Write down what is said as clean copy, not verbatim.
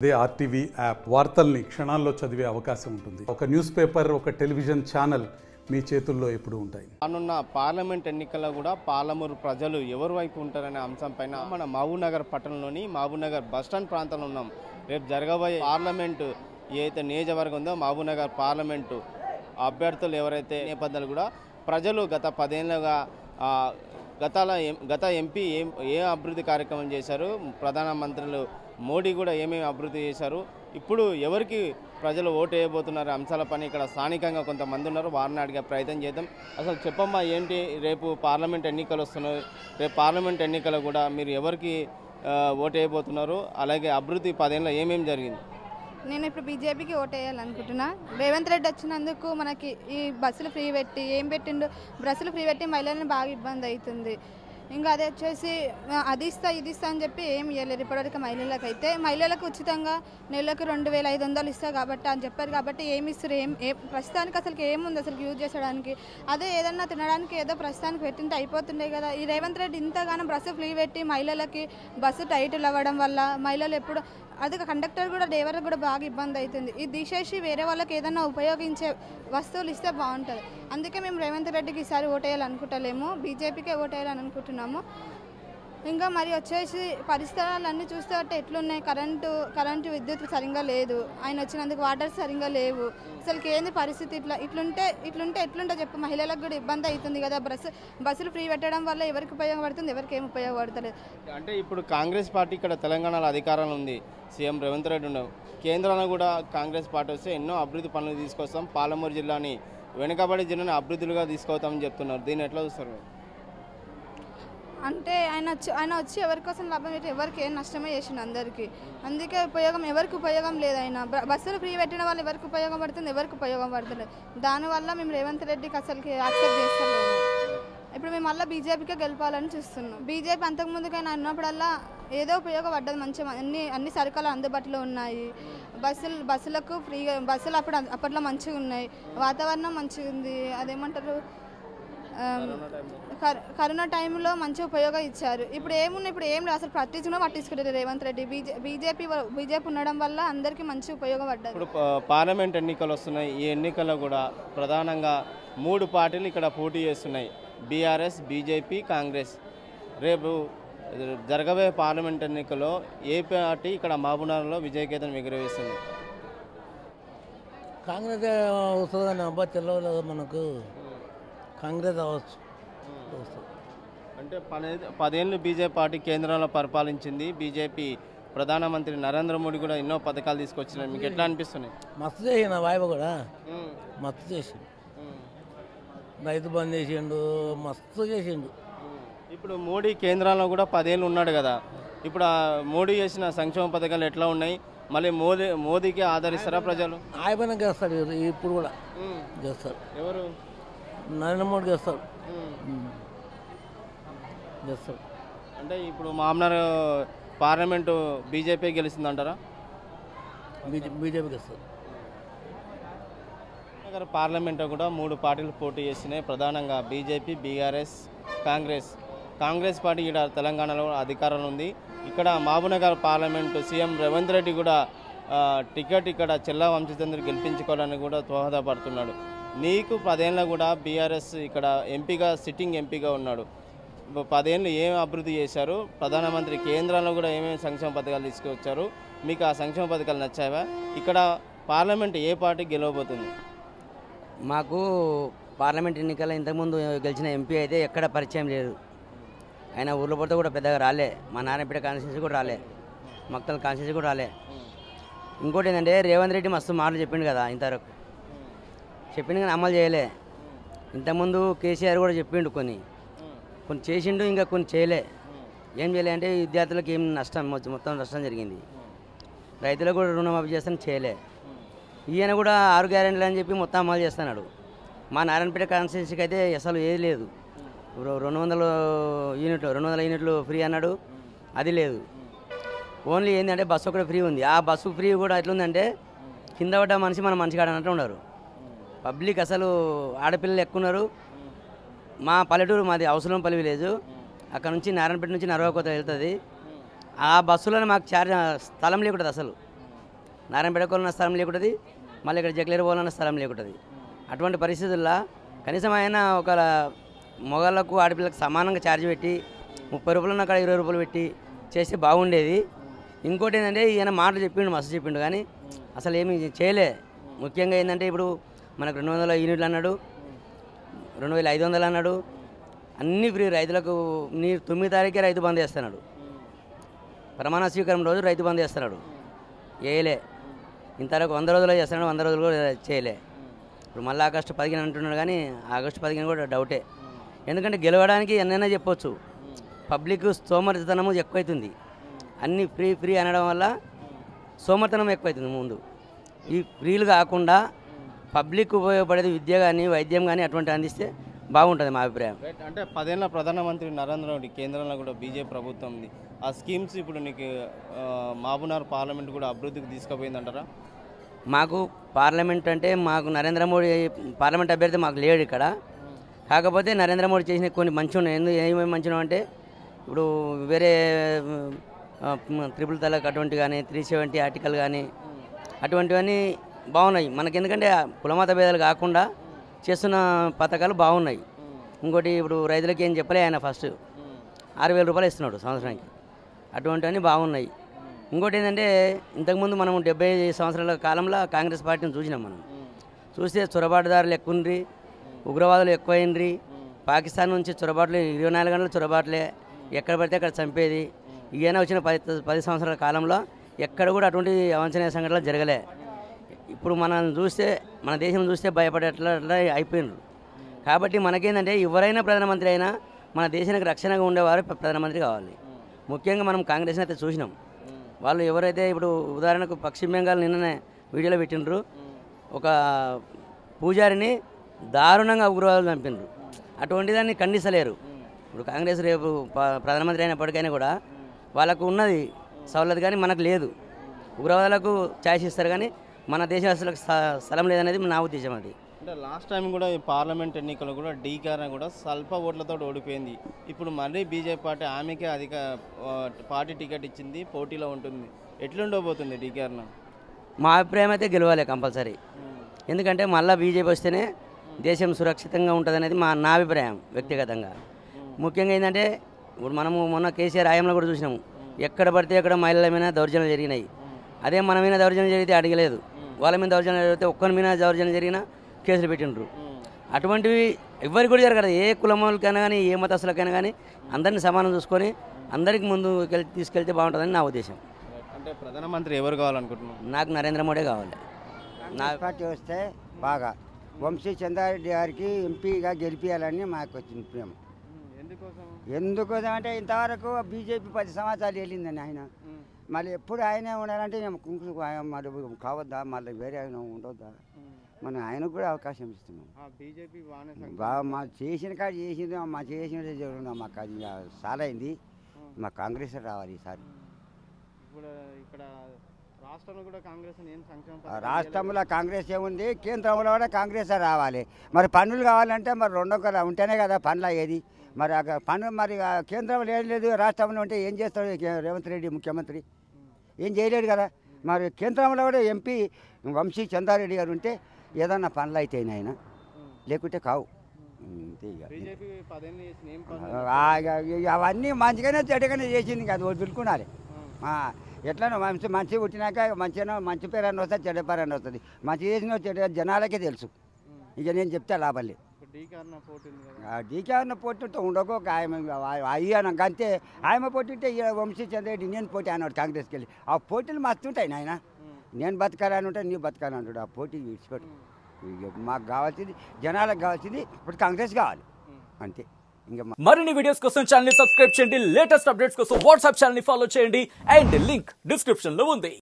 అదే RTV app వార్తల్ని క్షణాల్లో చదివే అవకాశం ఉంటుంది. ఒక న్యూస్ పేపర్, ఒక టెలివిజన్ ఛానల్ మీ చేతుల్లో ఎప్పుడూ ఉంటాయి. రానున్న పార్లమెంట్ ఎన్నికల్లో కూడా పాలమూరు ప్రజలు ఎవరి వైపు ఉంటారనే అంశంపైన మన మహబూబ్నగర్ పట్టణంలోని మహబూబ్నగర్ బస్టాండ్ ప్రాంతంలో ఉన్నాం. రేపు జరగబోయే పార్లమెంటు ఏదైతే నియోజకవర్గం ఉందో మహబూబ్నగర్ పార్లమెంటు అభ్యర్థులు ఎవరైతే నేపథ్యాలు కూడా ప్రజలు గత 10 ఏళ్ళుగా గత ఎంపీ ఏ అభివృద్ధి కార్యక్రమం చేశారు, ప్రధానమంత్రులు మోడీ కూడా ఏమేమి అభివృద్ధి చేశారు, ఇప్పుడు ఎవరికి ప్రజలు ఓటు వేయబోతున్నారు అంశాలపైన ఇక్కడ స్థానికంగా కొంతమంది ఉన్నారు. వారిని అడిగే ప్రయత్నం చేద్దాం. అసలు చెప్పమ్మా, ఏంటి రేపు పార్లమెంట్ ఎన్నికలు వస్తున్నాయి, రేపు పార్లమెంట్ ఎన్నికలు కూడా మీరు ఎవరికి ఓటు వేయబోతున్నారు, అలాగే అభివృద్ధి 10 ఏళ్ళలో ఏమేమి జరిగింది? నేను ఇప్పుడు బీజేపీకి ఓటు వేయాలనుకుంటున్నా. రేవంత్ రెడ్డి వచ్చినందుకు మనకి ఈ బస్సులు ఫ్రీ పెట్టి ఏం పెట్టిండు, బస్సులు ఫ్రీ పెట్టి మహిళలను బాగా ఇబ్బంది అవుతుంది. ఇంకా అదే వచ్చేసి అది ఇస్తా ఇది ఇస్తా అని చెప్పి ఏం ఇవ్వలేరు ఇప్పటివరకు. మహిళలకు ఉచితంగా నెలకు 2500 ఇస్తా కాబట్టి అని చెప్పారు. కాబట్టి ఏమి ఇస్తారు, ప్రస్తుతానికి అసలు ఏముంది అసలు యూజ్ చేసడానికి? అదే ఏదన్నా తినడానికి ఏదో ప్రస్తుతానికి పెట్టింటే అయిపోతుండే కదా. ఈ రేవంత్ రెడ్డి ఇంతగానో బస్సు ఫ్రీ పెట్టి మహిళలకి బస్సు టైటిల్ అవ్వడం వల్ల మహిళలు ఎప్పుడు అది కండక్టర్ కూడా డ్రైవర్కి కూడా బాగా ఇబ్బంది అవుతుంది. ఇది తీసేసి వేరే వాళ్ళకి ఏదైనా ఉపయోగించే వస్తువులు ఇస్తే బాగుంటుంది. అందుకే మేము రేవంత్ రెడ్డికి ఈసారి ఓటేయాలనుకుంటలేము, బీజేపీకే ఓటేయాలని అనుకుంటున్నాము. ఇంకా మరి వచ్చేసి పరిసరాలన్నీ చూస్తే ఎట్లున్నాయి, కరెంటు విద్యుత్ సరిగ్గా లేదు, ఆయన వచ్చినందుకు వాటర్ సరిగ్గా లేవు. అసలు ఏంది పరిస్థితి? ఇట్లుంటే ఎట్లుంటే చెప్పు, మహిళలకు కూడా ఇబ్బంది అవుతుంది కదా. బస్సులు ఫ్రీ పెట్టడం వల్ల ఎవరికి ఉపయోగపడుతుంది, ఎవరికి ఏమి ఉపయోగపడతలేదు. అంటే ఇప్పుడు కాంగ్రెస్ పార్టీ ఇక్కడ తెలంగాణలో అధికారంలో ఉంది, సీఎం రేవంత్ రెడ్డి ఉన్నారు. కేంద్రంలో కూడా కాంగ్రెస్ పార్టీ వస్తే ఎన్నో అభివృద్ధి పనులు తీసుకొస్తాం, పాలమూరు జిల్లాని వెనుకబడి జిల్లాని అభివృద్ధులుగా తీసుకొస్తామని చెప్తున్నారు. దీన్ని ఎట్లా చూస్తారు? అంటే ఆయన వచ్చి ఎవరి కోసం లాభం పెట్టి ఎవరికి ఏం నష్టమే చేసిండు అందరికీ. అందుకే ఎవరికి ఉపయోగం లేదు. ఆయన బస్సులు ఫ్రీ పెట్టిన వాళ్ళు ఎవరికి ఉపయోగం పడుతుంది, ఎవరికి ఉపయోగం పడుతుంది. దానివల్ల మేము రేవంత్ రెడ్డికి అసలుకి యాక్సెప్ట్ చేస్తలేము. ఇప్పుడు మేము మళ్ళీ బీజేపీకే గెలపాలని చూస్తున్నాం. బీజేపీ అంతకుముందుకైనా అన్నప్పుడల్లా ఏదో ఉపయోగపడ్డది, మంచిగా అన్ని సరుకులు అందుబాటులో ఉన్నాయి. బస్సులకు ఫ్రీగా బస్సులు అప్పట్లో మంచిగా ఉన్నాయి, వాతావరణం మంచిగా ఉంది. అదేమంటారు, కరోనా టైంలో మంచి ఉపయోగం ఇచ్చారు. ఇప్పుడు ఏమున్నాయి, ఇప్పుడు ఏం అసలు పట్టించుకుంటారు రేవంత్ రెడ్డి. బీజేపీ ఉండడం వల్ల అందరికీ మంచి ఉపయోగపడ్డది. ఇప్పుడు పార్లమెంట్ ఎన్నికలు వస్తున్నాయి. ఈ ఎన్నికల్లో కూడా ప్రధానంగా 3 పార్టీలు ఇక్కడ పోటీ చేస్తున్నాయి, బీఆర్ఎస్, బీజేపీ, కాంగ్రెస్. రేపు జరగబోయే పార్లమెంట్ ఎన్నికల్లో ఏ పార్టీ ఇక్కడ మహబూబ్నగర్లో విజయకేతనం ఎగురవేస్తుంది? కాంగ్రెస్ వస్తుందని అబ్బా తెలవలేదు మనకు. కాంగ్రెస్ అవ్వచ్చు. అంటే 10 ఏళ్ళు బీజేపీ పార్టీ కేంద్రంలో పరిపాలించింది. బీజేపీ ప్రధానమంత్రి నరేంద్ర మోడీ కూడా ఎన్నో పథకాలు తీసుకొచ్చినాయి. మీకు ఎట్లా అనిపిస్తున్నాయి? మస్తు చేసిన వాయిబ కూడా మస్తు చేసిండు, రైతు బంద్ చేసిండు, మస్తు చేసిండు. ఇప్పుడు మోడీ కేంద్రంలో కూడా 10 ఏళ్ళు ఉన్నాడు కదా. ఇప్పుడు మోడీ చేసిన సంక్షేమ పథకాలు ఎట్లా ఉన్నాయి? మళ్ళీ మోదీకి ఆదరిస్తారా ప్రజలు? ఆయన చేస్తాడు, ఇప్పుడు కూడా చేస్తాడు. ఎవరు? నరేంద్ర మోడీ చేస్తాడు. అంటే ఇప్పుడు మామూలు పార్లమెంటు బీజేపీ గెలిచిందంటారా? బీజేపీ గెలుస్తుంది. పార్లమెంట్లో కూడా 3 పార్టీలు పోటీ చేస్తున్నాయి, ప్రధానంగా బీజేపీ, బీఆర్ఎస్, కాంగ్రెస్ పార్టీ ఇక్కడ తెలంగాణలో అధికారంలో ఉంది. ఇక్కడ మహబూబ్నగర్ పార్లమెంటు సీఎం రేవంత్ రెడ్డి కూడా టికెట్ ఇక్కడ చెల్లా వంశీచంద్ర గెలిపించుకోవాలని కూడా దోహదపడుతున్నాడు. నీకు 10 ఏళ్ళ కూడా బీఆర్ఎస్ ఇక్కడ సిట్టింగ్ ఎంపీగా ఉన్నాడు. 10 ఏళ్ళు ఏం అభివృద్ధి చేశారు? ప్రధానమంత్రి కేంద్రంలో కూడా ఏమేమి సంక్షేమ పథకాలు తీసుకొచ్చారు? మీకు ఆ సంక్షేమ పథకాలు నచ్చావా? ఇక్కడ పార్లమెంట్ ఏ పార్టీ గెలవబోతుంది? మాకు పార్లమెంట్ ఎన్నికల్లో ఇంతకుముందు గెలిచిన ఎంపీ అయితే ఎక్కడ పరిచయం లేదు. ఆయన ఊర్లో పోతే కూడా పెద్దగా రాలే. మా నారాయణపేట కాన్స్టిట్యూన్సీ కూడా రాలే, మక్తల్ కాన్స్టిట్యూన్సీ కూడా రాలే. ఇంకోటి ఏంటంటే రేవంత్ రెడ్డి మస్తు మాటలు చెప్పిండు కదా, ఇంతవరకు చెప్పిండు కానీ అమలు చేయలే. ఇంతకుముందు కేసీఆర్ కూడా చెప్పిండు, కొన్ని చేసిండు, ఇంకా కొన్ని చేయలే. ఏం చేయలే అంటే విద్యార్థులకు ఏం మొత్తం నష్టం జరిగింది. రైతులకు కూడా రుణమాఫీ చేస్తాను, చేయలే. ఈయన కూడా 6 గ్యారెంటీలు అని చెప్పి మొత్తం అమలు చేస్తున్నాడు. మా నారాయణపేట కాన్స్టిట్యూన్సీకి అయితే అసలు ఏది లేదు. 200 యూనిట్లు ఫ్రీ అన్నాడు, అది లేదు. ఓన్లీ ఏంటంటే బస్సు ఒకటి ఫ్రీ ఉంది. ఆ బస్సు ఫ్రీ కూడా ఎట్లుందంటే కింద పడ్డ మనిషి మన మనిషి కాడన్నట్టు ఉన్నారు. పబ్లిక్ అసలు ఆడపిల్లలు ఎక్కున్నారు. మా పల్లెటూరు, మాది అవసరంపల్లి విలేజ్, అక్కడ నుంచి నారాయణపేట నుంచి నర్వాకోత వెళ్తుంది. ఆ బస్సులో మాకు స్థలం లేకుండా అసలు నారాయణపేట పోవాలన్న స్థలం లేకుంటుంది, మళ్ళీ ఇక్కడ జగ్లేరు పోవాలన్న స్థలం లేకుంటుంది. అటువంటి పరిస్థితుల్లో కనీసం ఆయన ఒక మొగాళ్ళకు ఆడపిల్లలకు సమానంగా ఛార్జ్ పెట్టి 30 రూపాయలు అక్కడ 20 రూపాయలు పెట్టి చేస్తే బాగుండేది. ఇంకోటి ఏంటంటే ఈయన మాటలు చెప్పిండు, మస్తు చెప్పిండు, కానీ అసలు ఏమి చేయలే. ముఖ్యంగా ఏంటంటే ఇప్పుడు మనకు 200 యూనిట్లు అన్నాడు, 2500 అన్నాడు, అన్నీ ఫ్రీ. రైతులకు 9 తారీఖే రైతు బంద్ చేస్తున్నాడు, ప్రమాణ స్వీకారం రోజు రైతు బంద్ చేస్తున్నాడు, చేయలే. ఇంతవరకు 100 రోజులు చేస్తున్నాడు, 100 రోజులు కూడా చేయలే. ఇప్పుడు మళ్ళీ ఆగస్టు 15 అంటున్నాడు, కానీ ఆగస్టు 15 కూడా డౌటే. ఎందుకంటే గెలవడానికి ఎన్నైనా చెప్పొచ్చు, పబ్లిక్ సోమరితనము ఎక్కువైతుంది. అన్నీ ఫ్రీ ఫ్రీ అనడం వల్ల సోమరితనం ఎక్కువైతుంది. ముందు ఈ ఫ్రీలు కాకుండా పబ్లిక్ ఉపయోగపడేది విద్య కానీ వైద్యం కానీ అటువంటి అందిస్తే బాగుంటుంది మా అభిప్రాయం. అంటే 10 ఏళ్ళ ప్రధానమంత్రి నరేంద్ర మోడీ, కేంద్రంలో కూడా బీజేపీ ప్రభుత్వం ఉంది. ఆ స్కీమ్స్ ఇప్పుడు నీకు మహబూబ్నగర్ పార్లమెంట్ కూడా అభివృద్ధికి తీసుకుపోయిందంటారా? మాకు పార్లమెంట్ అంటే మాకు నరేంద్ర మోడీ పార్లమెంట్ అభ్యర్థి మాకు లేడు ఇక్కడ. కాకపోతే నరేంద్ర మోడీ చేసిన కొన్ని మంచిగా ఉన్నాయి. ఏమేమి మంచిగా అంటే ఇప్పుడు వేరే 3 తలాక్ అటువంటి కానీ 370 ఆర్టికల్ కానీ అటువంటివన్నీ బాగున్నాయి మనకి. ఎందుకంటే కులమత భేదాలు కాకుండా చేస్తున్న పథకాలు బాగున్నాయి. ఇంకోటి ఇప్పుడు రైతులకి ఏం చెప్పలే, ఆయన ఫస్ట్ 6000 రూపాయలు ఇస్తున్నాడు సంవత్సరానికి, అటువంటివన్నీ బాగున్నాయి. ఇంకోటి ఏంటంటే ఇంతకుముందు మనం 75 సంవత్సరాల కాలంలో కాంగ్రెస్ పార్టీని చూసినాం. మనం చూస్తే చొరబాటుదారులు ఎక్కువైండ్రి, ఉగ్రవాదులు ఎక్కువైండ్రి, పాకిస్తాన్ నుంచి చొరబాట్లు 24 గంటల చొరబాట్లే, ఎక్కడ పడితే అక్కడ చంపేది. ఈయన వచ్చిన 10 సంవత్సరాల కాలంలో ఎక్కడ కూడా అటువంటి అవాంఛనీయ సంఘటనలు జరగలే. ఇప్పుడు మనం చూస్తే మన దేశం చూస్తే భయపడేట్లా అయిపోయినారు. కాబట్టి మనకేంటంటే ఎవరైనా ప్రధానమంత్రి అయినా మన దేశానికి రక్షణగా ఉండేవారు ప్రధానమంత్రి కావాలి. ముఖ్యంగా మనం కాంగ్రెస్ని అయితే చూసినాం. వాళ్ళు ఎవరైతే ఇప్పుడు ఉదాహరణకు పశ్చిమ బెంగాల్ నిన్ననే వీడియోలో పెట్టిండ్రు, ఒక పూజారిని దారుణంగా ఉగ్రవాదులు చంపినరు. అటువంటి దాన్ని ఖండిస్తలేరు. ఇప్పుడు కాంగ్రెస్ రేపు ప్రధానమంత్రి అయినప్పటికైనా కూడా వాళ్ళకు ఉన్నది సవలత్, కానీ మనకు లేదు. ఉగ్రవాదులకు ఛాయిస్ ఇస్తారు, కానీ మన దేశవాసులకు స్థలం లేదనేది నా ఉద్దేశం. అది అంటే లాస్ట్ టైం కూడా ఈ పార్లమెంట్ ఎన్నికలు కూడా డీకార్ కూడా స్వల్ప ఓట్లతో ఓడిపోయింది. ఇప్పుడు మళ్ళీ బీజేపీ పార్టీ ఆమెకే అధిక పార్టీ టికెట్ ఇచ్చింది, పోటీలో ఉంటుంది. ఎట్లుండబోతుంది డీకార్న? మా అభిప్రాయం అయితే గెలవాలి కంపల్సరీ. ఎందుకంటే మళ్ళీ బీజేపీ వస్తేనే దేశం సురక్షితంగా ఉంటుంది అనేది నా అభిప్రాయం వ్యక్తిగతంగా. ముఖ్యంగా ఏంటంటే ఇప్పుడు మనము మొన్న కేసీఆర్ హయాంలో కూడా చూసినాము, ఎక్కడ పడితే ఎక్కడ మహిళల మీద దౌర్జన్యాలు జరిగినాయి. అదే మన మీద దౌర్జన్యం జరిగితే అడగలేదు, వాళ్ళ మీద దౌర్జన్యం జరిగితే ఒక్కరి మీద దౌర్జన్యం జరిగినా కేసులు పెట్టిండ్రు. అటువంటివి ఎవరికి కూడా జరగదు. ఏ కులం వాళ్ళకైనా కానీ ఏ మతస్థులకైనా కానీ అందరినీ సమానం చూసుకొని అందరికి ముందు తీసుకెళ్తే బాగుంటుందని నా ఉద్దేశం. అంటే ప్రధానమంత్రి ఎవరు కావాలనుకుంటున్నాను? నాకు నరేంద్ర మోడీ కావాలి. నా పార్టీ వస్తే బాగా వంశీ చంద్రారెడ్డి గారికి ఎంపీగా గెలిపించాలని మాకు వచ్చింది ప్రేమ. ఎందుకోసం అంటే ఇంతవరకు బీజేపీ 10 సంవత్సరాలు వెళ్ళిందని ఆయన, మళ్ళీ ఎప్పుడు ఆయనే ఉండాలంటే మరి కావద్దా, మళ్ళీ వేరే ఆయన ఉండొద్దా? మనం ఆయనకు కూడా అవకాశం ఇస్తున్నాం. బాగా మా చేసిన కాదు చేసింది, మా చేసిన జరుగుతున్నాం. మాకు అది చాలా అయింది. మా కాంగ్రెస్ రావాలి ఈసారి. రాష్ట్రంలో కాంగ్రెస్ ఏముంది, కేంద్రంలో కూడా కాంగ్రెస్ రావాలి. మరి పన్నులు కావాలంటే మరి 2 ఉంటేనే కదా పనులు అయ్యేది. మరి పన్ను మరి కేంద్రంలో ఏం లేదు, రాష్ట్రంలో ఉంటే ఏం చేస్తాడు రేవంత్ రెడ్డి ముఖ్యమంత్రి? ఏం చేయలేడు కదా. మరి కేంద్రంలో కూడా ఎంపీ వంశీ చంద్రారెడ్డి గారు ఉంటే ఏదన్నా పనులు అయితే ఆయన, లేకుంటే కావు. అవన్నీ మంచిగానే చెడుగానే చేసింది కదా, వదులుకున్నాలి. ఎట్లా మంచి పుట్టినాక మంచి పేరు అని వస్తుంది, చెడ్డ పేరు అని వస్తుంది. మంచి చేసిన చెడ్డ జనాలకే తెలుసు. ఇక నేను చెప్తే లాభం లేదు. డీకేఆర్న పోటీ ఉండకో అయ్యాక అంతే. ఆయన పోటీ ఉంటే వంశీ చంద్రెడ్డి నేను పోటీ అన్నాడు కాంగ్రెస్కి వెళ్ళి. ఆ పోటీలు మస్తుంటాయి నాయన. నేను బతకాలని ఉంటా, నీ బతకాలని అంటాడు. ఆ పోటీ విడిచిపెట్టు. మాకు కావాల్సింది, జనాలకు కావాల్సింది ఇప్పుడు కాంగ్రెస్ కావాలి అంతే. ఇంకా మరిన్ని వీడియోస్ కోసం ఛానల్ ని సబ్స్క్రైబ్ చేయండి. లేటెస్ట్ అప్డేట్స్ కోసం వాట్సాప్ ఛానల్ ని ఫాలో చేయండి. అండ్ లింక్ డిస్క్రిప్షన్ లో ఉంది.